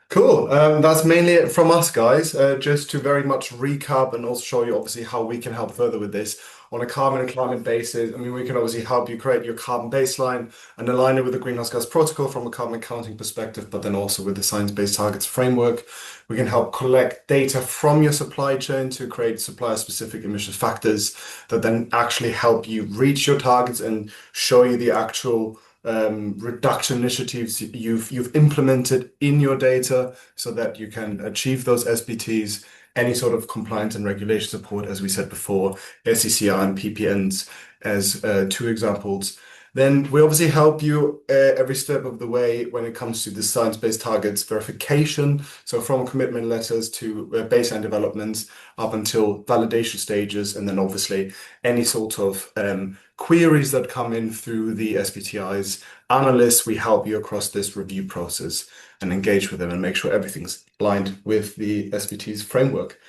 Cool. That's mainly it from us, guys. Just to very much recap and also show you obviously how we can help further with this on a carbon and climate basis. I mean, we can obviously help you create your carbon baseline and align it with the greenhouse gas protocol from a carbon accounting perspective, but then also with the science-based targets framework. We can help collect data from your supply chain to create supplier-specific emission factors that then actually help you reach your targets and show you the actual reduction initiatives you've implemented in your data so that you can achieve those SBTs, any sort of compliance and regulation support, as we said before, SECR and PPNs as 2 examples. Then we obviously help you every step of the way when it comes to the science-based targets verification. So from commitment letters to baseline developments up until validation stages, and then obviously any sort of queries that come in through the SBTIs. Analysts, we help you across this review process and engage with them and make sure everything's aligned with the SBTs framework.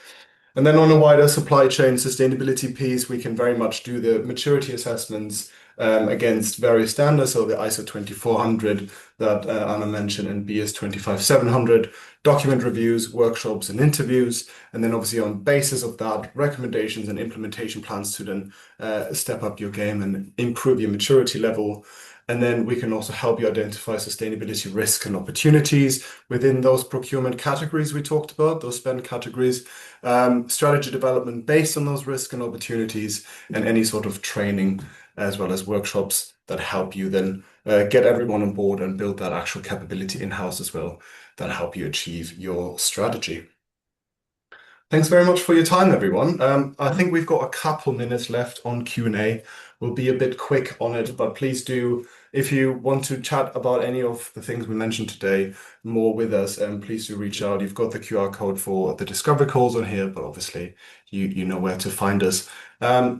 And then on a wider supply chain sustainability piece, we can very much do the maturity assessments against various standards, so the ISO 20400 that Anna mentioned and BS 25700, document reviews, workshops and interviews, and then obviously on basis of that, recommendations and implementation plans to then step up your game and improve your maturity level. And then we can also help you identify sustainability risk and opportunities within those procurement categories we talked about, those spend categories, strategy development based on those risks and opportunities, and any sort of training as well as workshops that help you then get everyone on board and build that actual capability in-house as well, that help you achieve your strategy. Thanks very much for your time, everyone. I think we've got a couple minutes left on Q&A. We'll be a bit quick on it, but please do, if you want to chat about any of the things we mentioned today more with us, please do reach out. You've got the QR code for the discovery calls on here, but obviously you know where to find us.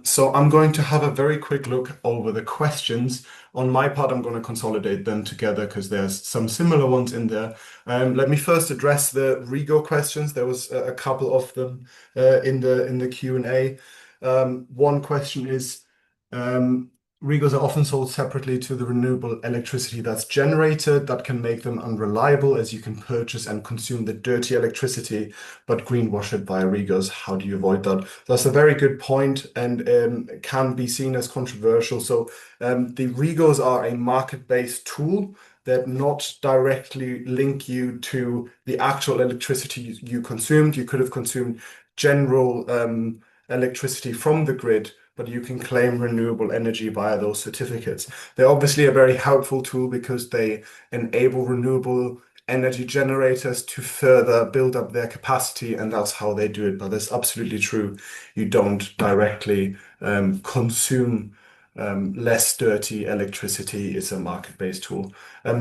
So I'm going to have a very quick look over the questions. On my part, I'm going to consolidate them together because there's some similar ones in there. Let me first address the Rego questions. There was a couple of them in the Q&A. One question is, Regos are often sold separately to the renewable electricity that's generated. That can make them unreliable as you can purchase and consume the dirty electricity, but greenwash it via Regos. How do you avoid that? That's a very good point and can be seen as controversial. So the Regos are a market-based tool that not directly link you to the actual electricity you consumed. You could have consumed general electricity from the grid, but you can claim renewable energy via those certificates. They're obviously a very helpful tool because they enable renewable energy generators to further build up their capacity, and that's how they do it. But it's absolutely true. You don't directly consume less dirty electricity. It's a market-based tool.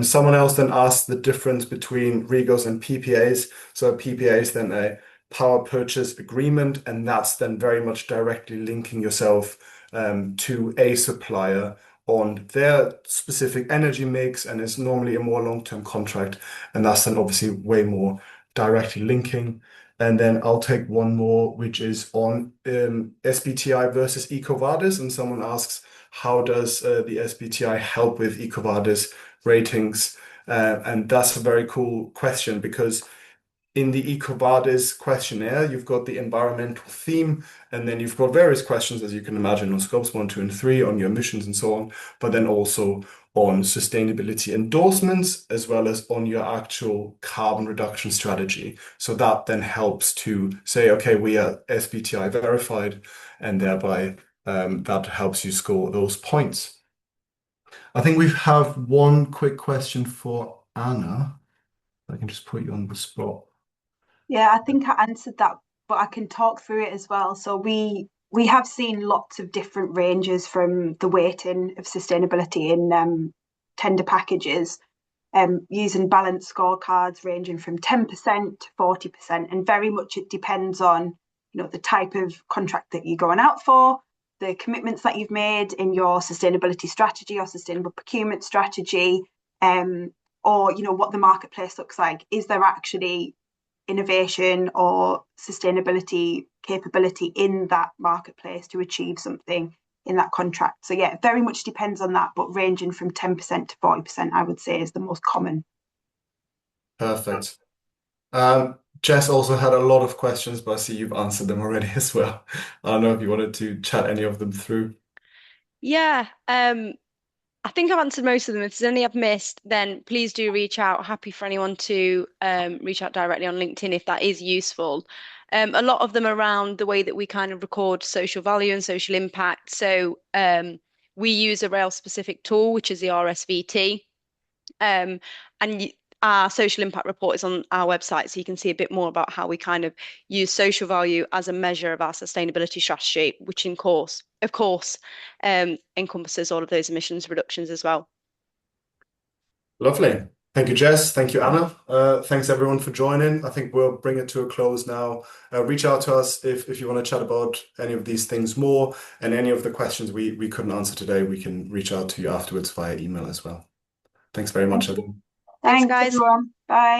Someone else then asked the difference between Regos and PPAs. So a PPA is then a power purchase agreement, and that's then very much directly linking yourself to a supplier on their specific energy mix, and it's normally a more long-term contract, and that's then obviously way more directly linking. And then I'll take one more, which is on SBTI versus EcoVadis, and someone asks, how does the SBTI help with EcoVadis ratings? And that's a very cool question because in the EcoVadis questionnaire, you've got the environmental theme, and then you've got various questions, as you can imagine, on scopes 1, 2, and 3, on your emissions and so on, but then also on sustainability endorsements, as well as on your actual carbon reduction strategy. So that then helps to say, okay, we are SBTI verified, and thereby that helps you score those points. I think we have one quick question for Anna. I can just put you on the spot. Yeah, I think I answered that, but I can talk through it as well. So we have seen lots of different ranges from the weighting of sustainability in tender packages, using balanced scorecards ranging from 10% to 40%, and very much it depends on the type of contract that you're going out for, the commitments that you've made in your sustainability strategy or sustainable procurement strategy, or what the marketplace looks like. Is there actually innovation or sustainability capability in that marketplace to achieve something in that contract? So yeah, it very much depends on that, but ranging from 10% to 40%, I would say, is the most common. Perfect. Jess also had a lot of questions, but I see you've answered them already as well. I don't know if you wanted to chat any of them through. Yeah, I think I've answered most of them. If there's any I've missed, then please do reach out. Happy for anyone to reach out directly on LinkedIn if that is useful. A lot of them around the way that we kind of record social value and social impact. So we use a rail specific tool, which is the RSVT. And our social impact report is on our website, so you can see a bit more about how we kind of use social value as a measure of our sustainability strategy, which of course, encompasses all of those emissions reductions as well. Lovely. Thank you, Jess. Thank you, Anna. Thanks everyone for joining. I think we'll bring it to a close now. Reach out to us if you want to chat about any of these things more, and any of the questions we couldn't answer today, we can reach out to you afterwards via email as well. Thanks very much, everyone. Thanks, guys. everyone. Bye.